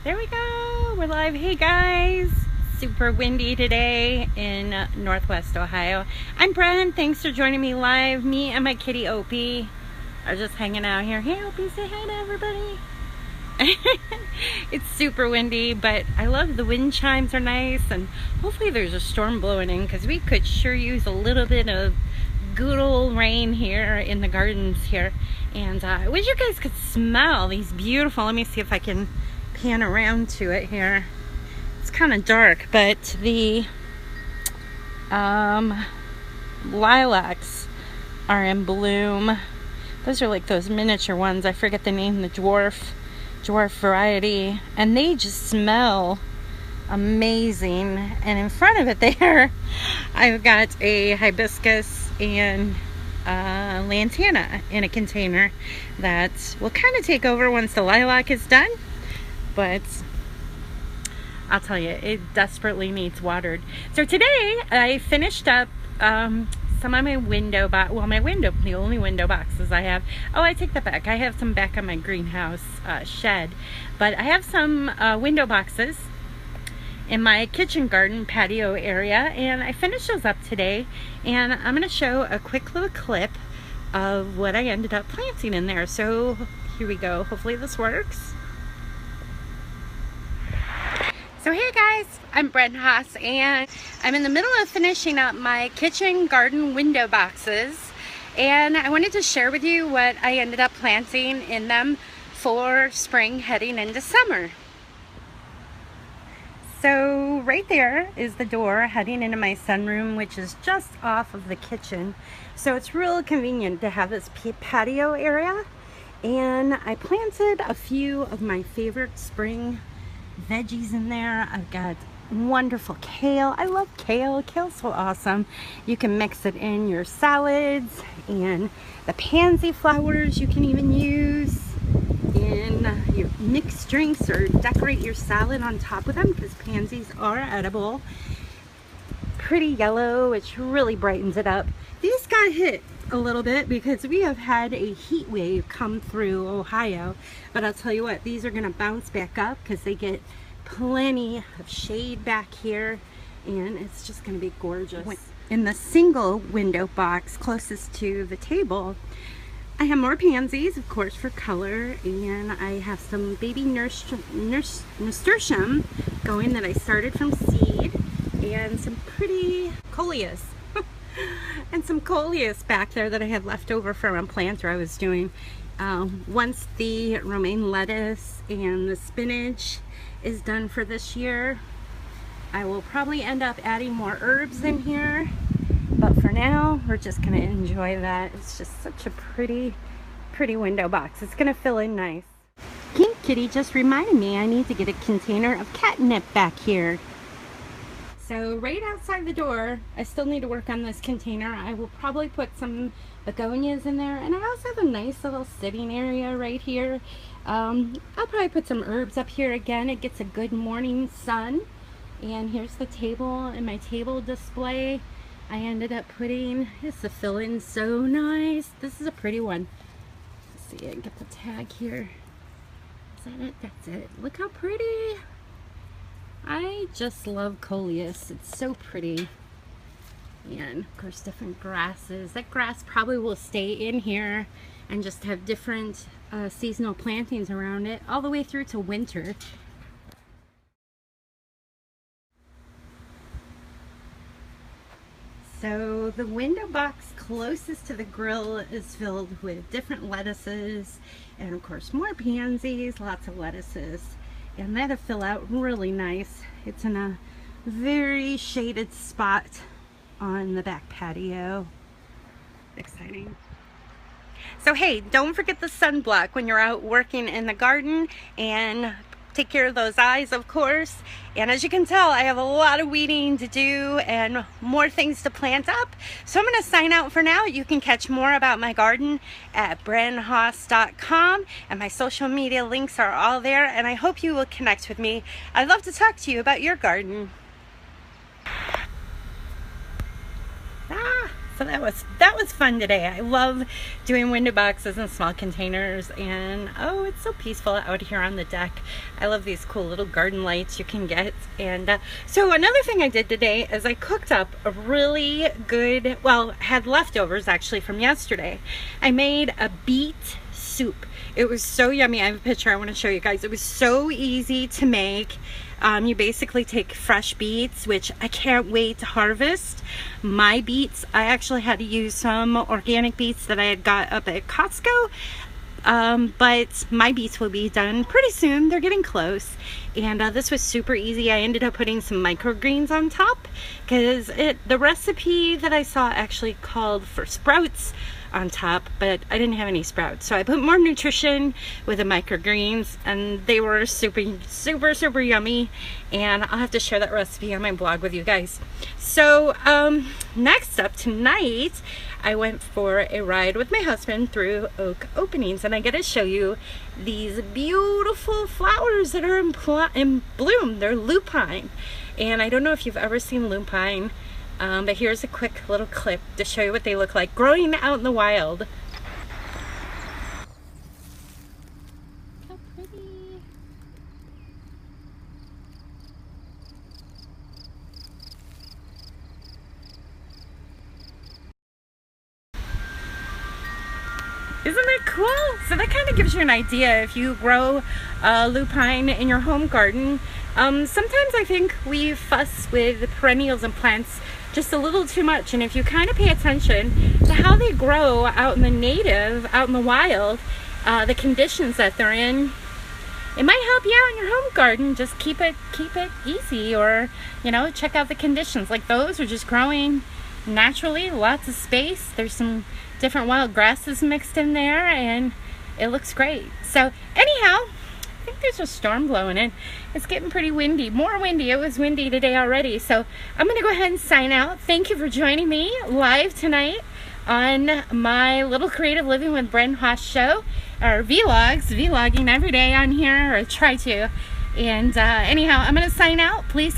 There we go. We're live. Hey guys. Super windy today in Northwest Ohio. I'm Bren. Thanks for joining me live. Me and my kitty Opie are just hanging out here. Hey Opie, say hi to everybody. It's super windy, but I love the wind chimes are nice, and hopefully there's a storm blowing in because we could sure use a little bit of good old rain here in the gardens here. And I wish you guys could smell these beautiful, let me see if I can pan around to it here. It's kind of dark, but the lilacs are in bloom. Those are like those miniature ones. I forget the name, the dwarf variety, and they just smell amazing. And in front of it there, I've got a hibiscus and lantana in a container that will kind of take over once the lilac is done. But I'll tell you, it desperately needs watered. So today I finished up some of my the only window boxes I have. Oh, I take that back. I have some back on my greenhouse shed. But I have some window boxes in my kitchen garden patio area, and I finished those up today. And I'm going to show a quick little clip of what I ended up planting in there. So here we go. Hopefully this works. So hey guys, I'm Bren Haas, and I'm in the middle of finishing up my kitchen garden window boxes, and I wanted to share with you what I ended up planting in them for spring heading into summer. So right there is the door heading into my sunroom, which is just off of the kitchen. So it's real convenient to have this patio area, and I planted a few of my favorite spring veggies in there. I've got wonderful kale. I love kale. Kale's so awesome. You can mix it in your salads, and the pansy flowers you can even use in your mixed drinks or decorate your salad on top of them, because pansies are edible. Pretty yellow, which really brightens it up. These got hit a little bit because we have had a heat wave come through Ohio, but I'll tell you what, these are going to bounce back up because they get plenty of shade back here, and it's just going to be gorgeous. In the single window box closest to the table, I have more pansies, of course, for color, and I have some baby nasturtium going that I started from seed, and some pretty coleus. And some coleus back there that I had left over from a planter I was doing. Once the romaine lettuce and the spinach is done for this year, I will probably end up adding more herbs in here. But for now, we're just going to enjoy that. It's just such a pretty window box. It's going to fill in nice. Pink Kitty just reminded me I need to get a container of catnip back here. So right outside the door, I still need to work on this container. I will probably put some begonias in there, and I also have a nice little sitting area right here. I'll probably put some herbs up here again. It gets a good morning sun. And here's the table and my table display. I ended up putting, it's a fill-in, so nice. This is a pretty one. Let's see, I can get the tag here. Is that it? That's it. Look how pretty. I just love coleus. It's so pretty. And of course different grasses. That grass probably will stay in here and just have different seasonal plantings around it all the way through to winter. So the window box closest to the grill is filled with different lettuces, and of course more pansies, lots of lettuces. And that'll fill out really nice. It's in a very shaded spot on the back patio. Exciting. So hey, don't forget the sunblock when you're out working in the garden, and take care of those eyes, of course. And as you can tell, I have a lot of weeding to do and more things to plant up. So I'm going to sign out for now. You can catch more about my garden at brenhaas.com, and my social media links are all there, and I hope you will connect with me. I'd love to talk to you about your garden. So that was fun today. I love doing window boxes and small containers, and oh, it's so peaceful out here on the deck. I love these cool little garden lights you can get. And so another thing I did today is I cooked up a really good, well, had leftovers actually from yesterday. I made a beet soup. It was so yummy. I have a picture I want to show you guys. It was so easy to make. You basically take fresh beets, which I can't wait to harvest. My beets, I actually had to use some organic beets that I had got up at Costco. But my beets will be done pretty soon. They're getting close. And this was super easy. I ended up putting some microgreens on top because the recipe that I saw actually called for sprouts on top, but I didn't have any sprouts, so I put more nutrition with the microgreens, and they were super yummy. And I'll have to share that recipe on my blog with you guys. So next up tonight, I went for a ride with my husband through Oak Openings, and I get to show you these beautiful flowers that are in bloom. They're lupine, and I don't know if you've ever seen lupine. But here's a quick little clip to show you what they look like growing out in the wild. How pretty. Isn't that cool? So that kind of gives you an idea if you grow lupine in your home garden. Sometimes I think we fuss with perennials and plants just a little too much, and if you kind of pay attention to how they grow out in the wild, the conditions that they're in, it might help you out in your home garden. Just keep it easy, or check out the conditions. Like those are just growing naturally, lots of space. There's some different wild grasses mixed in there, and it looks great. So anyhow, I think there's a storm blowing in. It's getting pretty windy, more windy. It was windy today already. So I'm gonna go ahead and sign out. Thank you for joining me live tonight on my little creative living with Bren Haas show, or vlogging every day on here, or try to. And anyhow, I'm gonna sign out. Please